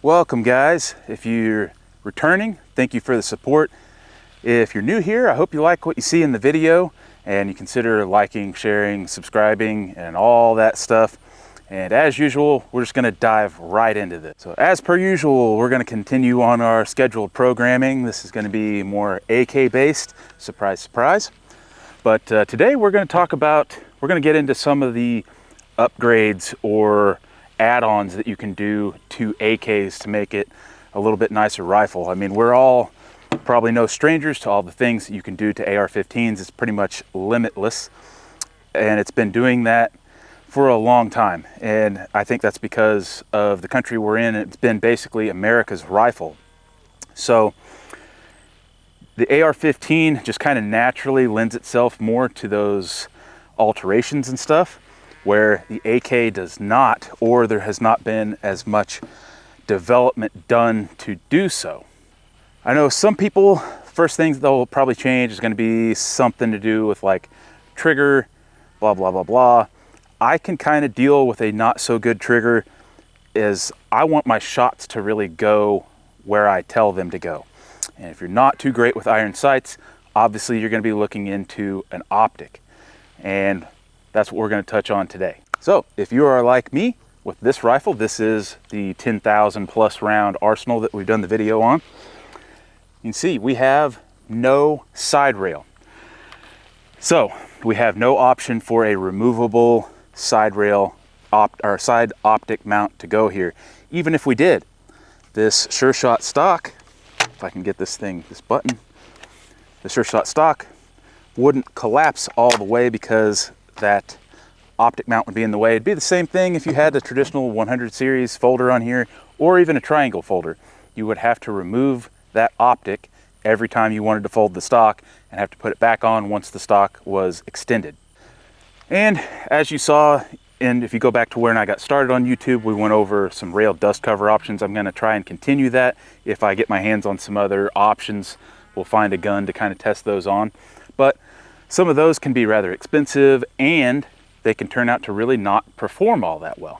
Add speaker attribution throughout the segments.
Speaker 1: Welcome guys. If you're returning, thank you for the support. If you're new here, I hope you like what you see in the video and you consider liking, sharing, subscribing, and all that stuff. And as usual, we're just gonna dive right into this. So as per usual, we're gonna continue on our scheduled programming. This is gonna be more AK based, surprise, surprise. But today we're gonna get into some of the upgrades or add-ons that you can do to AKs to make it a little bit nicer rifle. I mean, we're all probably no strangers to all the things that you can do to AR-15s. It's pretty much limitless, and it's been doing that for a long time. And I think that's because of the country we're in. It's been basically America's rifle. So the AR-15 just kind of naturally lends itself more to those alterations and stuff, where the AK does not, or there has not been as much development done to do so. I know some people, first things they'll probably change is going to be something to do with like trigger, blah, blah, blah, blah. I can kind of deal with a not so good trigger, as I want my shots to really go where I tell them to go. And if you're not too great with iron sights, obviously you're going to be looking into an optic. And that's what we're going to touch on today. So if you are like me with this rifle, this is the 10,000 plus round arsenal that we've done the video on. You can see we have no side rail. So we have no option for a removable side rail or side optic mount to go here. Even if we did, this Sure Shot stock, if I can get this button, the Sure Shot stock wouldn't collapse all the way because that optic mount would be in the way. It'd be the same thing if you had a traditional 100 series folder on here, or even a triangle folder. You would have to remove that optic every time you wanted to fold the stock and have to put it back on once the stock was extended. And as you saw, and if you go back to when I got started on YouTube, we went over some railed dust cover options. I'm going to try and continue that. If I get my hands on some other options, we'll find a gun to kind of test those on. But some of those can be rather expensive, and they can turn out to really not perform all that well.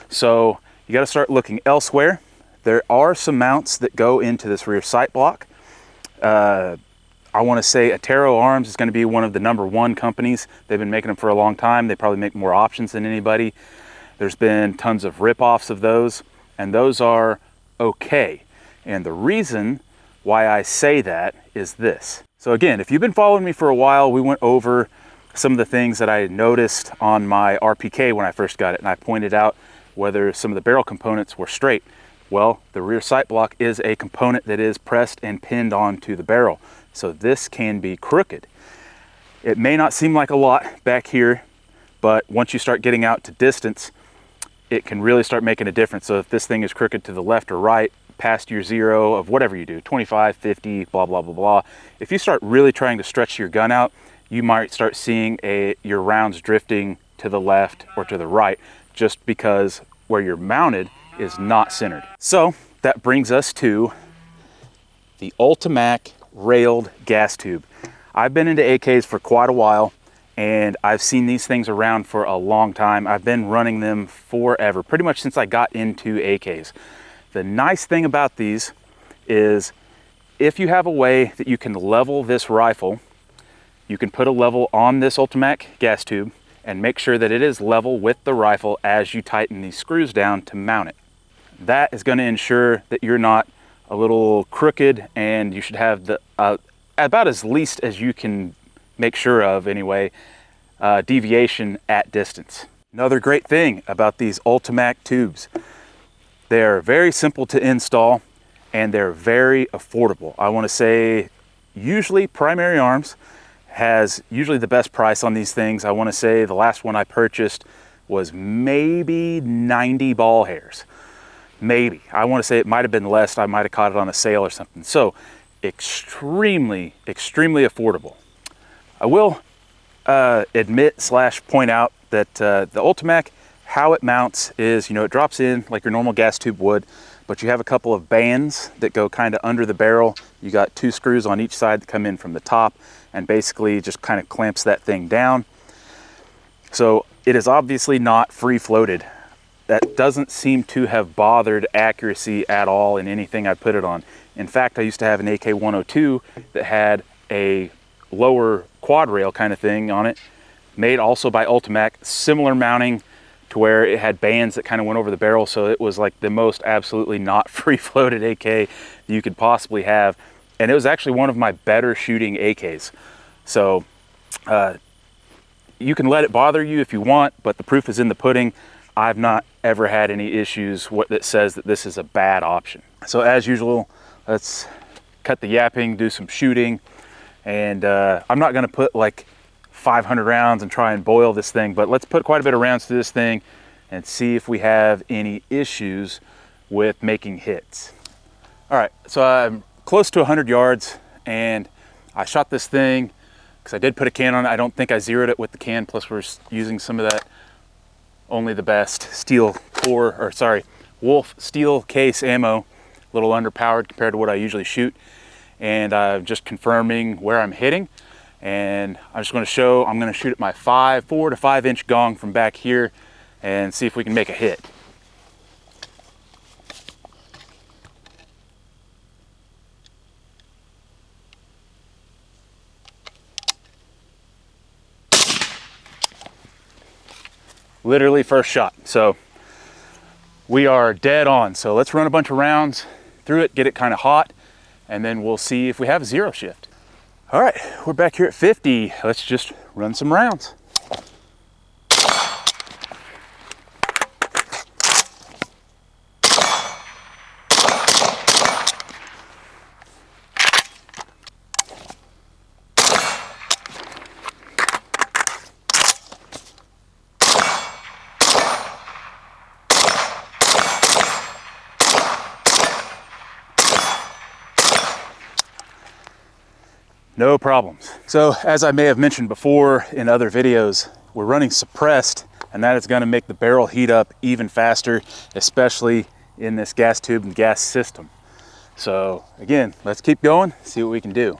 Speaker 1: So you got to start looking elsewhere. There are some mounts that go into this rear sight block. I want to say Atero Arms is going to be one of the #1 companies. They've been making them for a long time. They probably make more options than anybody. There's been tons of rip-offs of those, and those are okay. And the reason why I say that is this. So again, if you've been following me for a while, we went over some of the things that I noticed on my RPK when I first got it, and I pointed out whether some of the barrel components were straight. Well, the rear sight block is a component that is pressed and pinned onto the barrel, so this can be crooked. It may not seem like a lot back here, but once you start getting out to distance, it can really start making a difference. So if this thing is crooked to the left or right, past your zero of whatever you do, 25, 50, blah, blah, blah, blah. If you start really trying to stretch your gun out, you might start seeing your rounds drifting to the left or to the right, just because where you're mounted is not centered. So that brings us to the Ultimak Railed Gas Tube. I've been into AKs for quite a while, and I've seen these things around for a long time. I've been running them forever, pretty much since I got into AKs. The nice thing about these is if you have a way that you can level this rifle, you can put a level on this Ultimak gas tube and make sure that it is level with the rifle as you tighten these screws down to mount it. That is going to ensure that you're not a little crooked, and you should have the about as least as you can make sure of anyway, deviation at distance. Another great thing about these Ultimak tubes, they're very simple to install and they're very affordable. I want to say usually Primary Arms has usually the best price on these things. I want to say the last one I purchased was maybe 90 ball hairs. Maybe. I want to say it might have been less. I might have caught it on a sale or something. So extremely, extremely affordable. I will admit / point out that the Ultimak, how it mounts is, it drops in like your normal gas tube would, but you have a couple of bands that go kind of under the barrel. You got 2 screws on each side that come in from the top and basically just kind of clamps that thing down. So it is obviously not free floated. that doesn't seem to have bothered accuracy at all in anything I put it on. In fact, I used to have an AK-102 that had a lower quad rail kind of thing on it, made also by Ultimac, similar mounting to where it had bands that kind of went over the barrel, so it was like the most absolutely not free-floated AK you could possibly have. And it was actually one of my better shooting AKs. So you can let it bother you if you want, but the proof is in the pudding. I've not ever had any issues that says that this is a bad option. So as usual, let's cut the yapping, do some shooting. And I'm not gonna put like 500 rounds and try and boil this thing, but let's put quite a bit of rounds through this thing and see if we have any issues with making hits. All right, so I'm close to 100 yards and I shot this thing because I did put a can on it. I don't think I zeroed it with the can, plus we're using some of that only the best steel core, or sorry, Wolf steel case ammo, a little underpowered compared to what I usually shoot. And I'm just confirming where I'm hitting. And I'm just going to show, I'm going to shoot at my 4 to 5 inch gong from back here and see if we can make a hit. Literally first shot. So we are dead on. So let's run a bunch of rounds through it, get it kind of hot, and then we'll see if we have a zero shift. All right, we're back here at 50. Let's just run some rounds. No problems. So as I may have mentioned before in other videos, we're running suppressed, and that is going to make the barrel heat up even faster, especially in this gas tube and gas system. So again, let's keep going, see what we can do.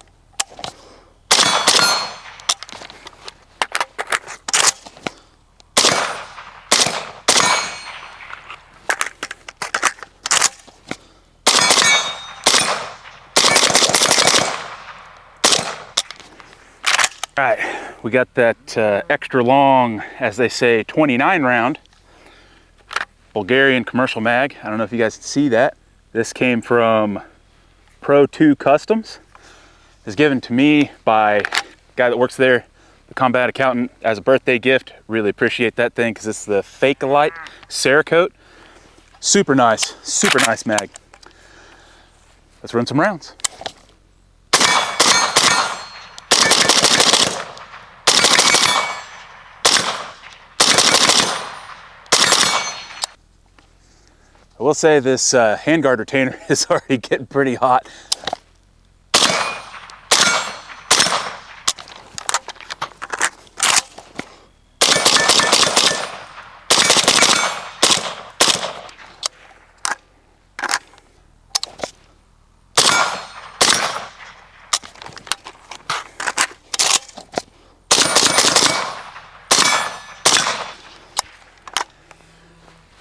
Speaker 1: All right, we got that extra long, as they say, 29 round Bulgarian commercial mag. I don't know if you guys can see that. This came from Pro 2 Customs. It was given to me by a guy that works there, the combat accountant, as a birthday gift. Really appreciate that thing because it's the Fake-A-Lite Cerakote. Super nice mag. Let's run some rounds. I will say this handguard retainer is already getting pretty hot.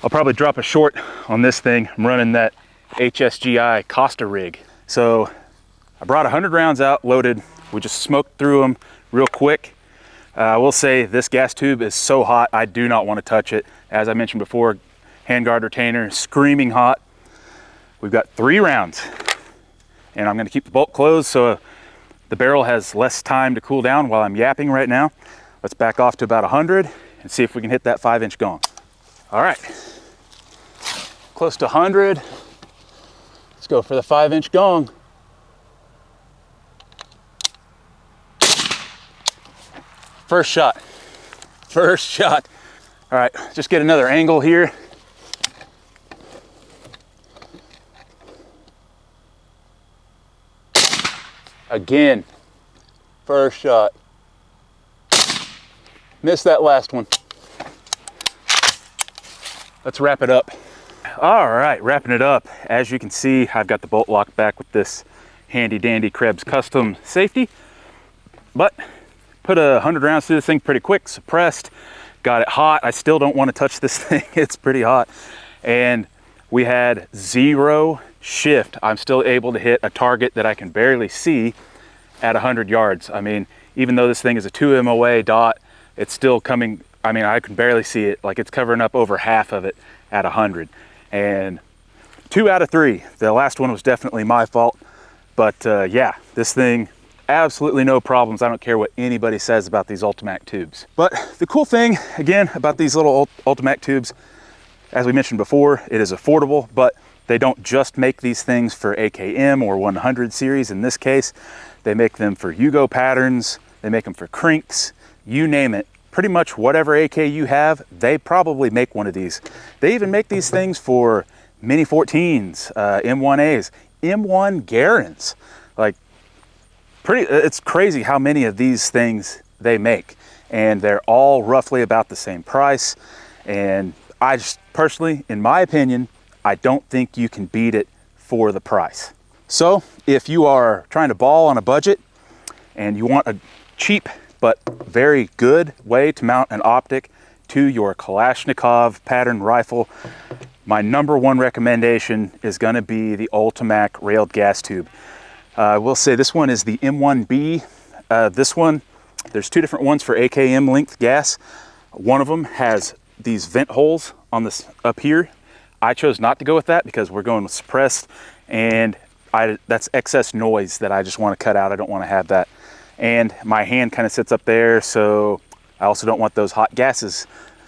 Speaker 1: I'll probably drop a short on this thing. I'm running that HSGI Costa rig. So I brought 100 rounds out loaded. We just smoked through them real quick. I will say this gas tube is so hot, I do not want to touch it. As I mentioned before, handguard retainer, screaming hot. We've got 3 rounds, and I'm going to keep the bolt closed so the barrel has less time to cool down while I'm yapping right now. Let's back off to about 100 and see if we can hit that 5-inch gong. All right. Close to 100. Let's go for the 5-inch gong. First shot. All right, just get another angle here. Again, first shot. Missed that last one. Let's wrap it up. All right, wrapping it up. As you can see, I've got the bolt locked back with this handy dandy Krebs custom safety, but put 100 rounds through this thing pretty quick, suppressed, got it hot. I still don't want to touch this thing. It's pretty hot. And we had 0 shift. I'm still able to hit a target that I can barely see at 100 yards. I mean, even though this thing is a 2 MOA dot, it's still coming. I mean, I can barely see it. Like, it's covering up over half of it at 100. And 2 out of 3. The last one was definitely my fault. But yeah, this thing, absolutely no problems. I don't care what anybody says about these Ultimac tubes. But the cool thing, again, about these little Ultimac tubes, as we mentioned before, it is affordable, but they don't just make these things for AKM or 100 series. In this case, they make them for Yugo patterns, they make them for crinks, you name it. Pretty much whatever AK you have, they probably make one of these. They even make these things for Mini 14s, M1As, M1 Garens. Like, it's crazy how many of these things they make, and they're all roughly about the same price. And I just personally, in my opinion, I don't think you can beat it for the price. So if you are trying to ball on a budget and you want a cheap but very good way to mount an optic to your Kalashnikov pattern rifle, my #1 recommendation is going to be the Ultimak Railed Gas Tube. I will say this one is the M1B. This one, there's 2 different ones for AKM length gas. One of them has these vent holes on this up here. I chose not to go with that because we're going with suppressed, and that's excess noise that I just want to cut out. I don't want to have that. And my hand kind of sits up there, so I also don't want those hot gases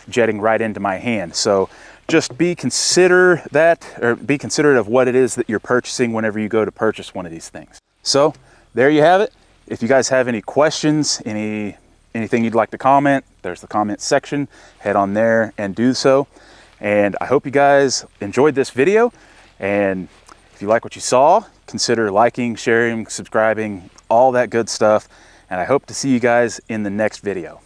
Speaker 1: jetting right into my hand. So just be considerate of what it is that you're purchasing whenever you go to purchase one of these things. So there you have it. If you guys have any questions, anything you'd like to comment, there's the comment section. Head on there and do so. And I hope you guys enjoyed this video. And if you like what you saw, consider liking, sharing, subscribing, all that good stuff. And I hope to see you guys in the next video.